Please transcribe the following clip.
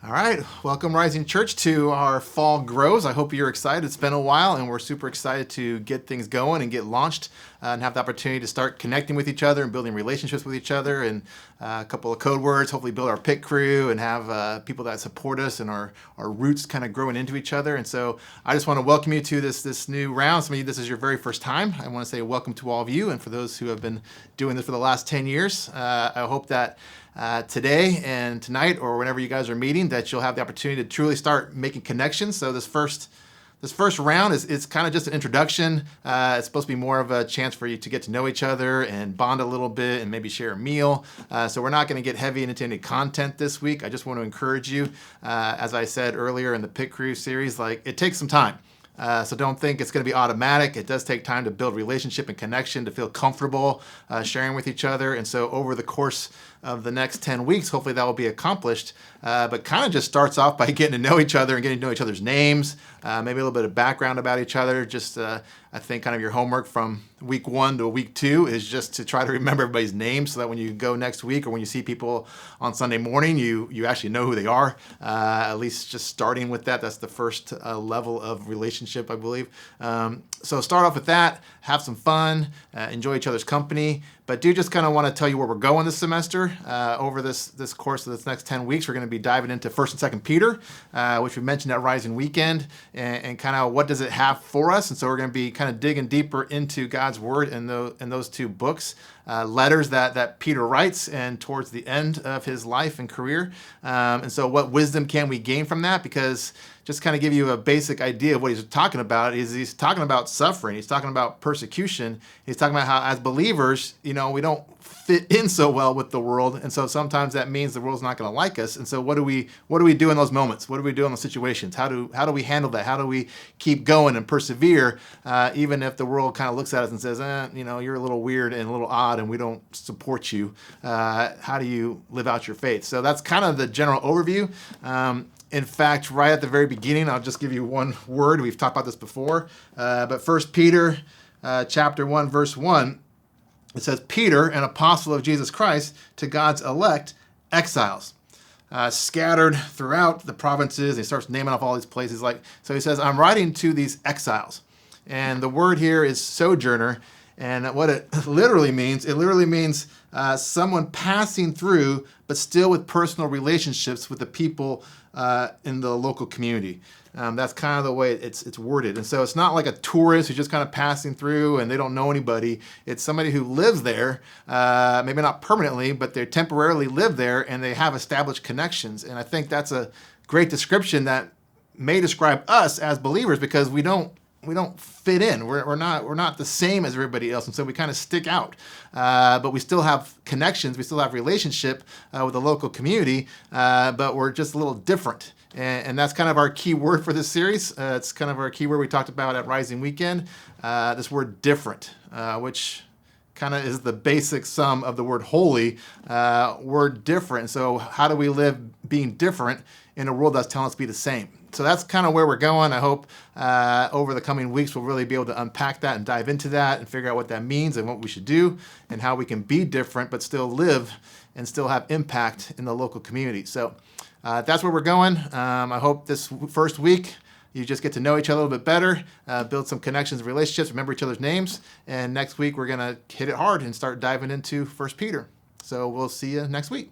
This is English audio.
All right, welcome Rising Church to our fall grows. I hope you're excited. It's been a while and we're super excited to get things going and get launched and have the opportunity to start connecting with each other and building relationships with each other and a couple of code words, hopefully build our pit crew and have people that support us and our roots kind of growing into each other. And so I just want to welcome you to this new round. Some of you, this is your very first time. I want to say welcome to all of you. And for those who have been doing this for the last 10 years, I hope that today and tonight or whenever you guys are meeting that you'll have the opportunity to truly start making connections. So this first round is kind of just an introduction. It's supposed to be more of a chance for you to get to know each other and bond a little bit and maybe share a meal. So we're not going to get heavy into any content this week. I just want to encourage you, as I said earlier in the Pit Crew series, like it takes some time. So don't think it's going to be automatic. It does take time to build relationship and connection, to feel comfortable sharing with each other. And so over the course of the next 10 weeks, hopefully that will be accomplished. But kind of just starts off by getting to know each other and getting to know each other's names, maybe a little bit of background about each other. Just I think kind of your homework from week 1 to week 2 is just to try to remember everybody's names so that when you go next week or when you see people on Sunday morning, you actually know who they are. At least just starting with that. That's the first level of relationship, I believe. So start off with that, have some fun, enjoy each other's company. But do just kind of want to tell you where we're going this semester. Over this course of this next 10 weeks, we're going to be diving into 1st and 2nd Peter, which we mentioned at Rising Weekend, and kind of what does it have for us. And so we're going to be kind of digging deeper into God's Word in those two books, letters that Peter writes and towards the end of his life and career. And so what wisdom can we gain from that? Because just kind of give you a basic idea of what he's talking about is he's talking about suffering. He's talking about persecution. He's talking about how as believers, we don't fit in so well with the world. And so sometimes that means the world's not going to like us. And so what do we do in those moments? What do we do in those situations? How do we handle that? How do we keep going and persevere even if the world kind of looks at us and says, you're a little weird and a little odd and we don't support you. How do you live out your faith? So that's kind of the general overview. In fact, right at the very beginning, I'll just give you one word. We've talked about this before. But 1 Peter chapter 1, verse 1, it says, Peter, an apostle of Jesus Christ, to God's elect exiles, scattered throughout the provinces. He starts naming off all these places. So he says, I'm writing to these exiles. And the word here is sojourner. And what it literally means someone passing through, but still with personal relationships with the people in the local community. That's kind of the way it's worded. And so it's not like a tourist who's just kind of passing through and they don't know anybody. It's somebody who lives there, maybe not permanently, but they temporarily live there and they have established connections. And I think that's a great description that may describe us as believers because we don't fit in. We're not the same as everybody else, and so we kind of stick out. But we still have connections. We still have relationship with the local community, but we're just a little different. And that's kind of our key word for this series. It's kind of our key word we talked about at Rising Weekend. This word different, which kind of is the basic sum of the word holy. We're different. So how do we live being different in a world that's telling us to be the same? So that's kind of where we're going. I hope over the coming weeks we'll really be able to unpack that and dive into that and figure out what that means and what we should do and how we can be different but still live and still have impact in the local community. So that's where we're going. I hope this first week you just get to know each other a little bit better, build some connections and relationships, remember each other's names. And next week we're going to hit it hard and start diving into 1 Peter. So we'll see you next week.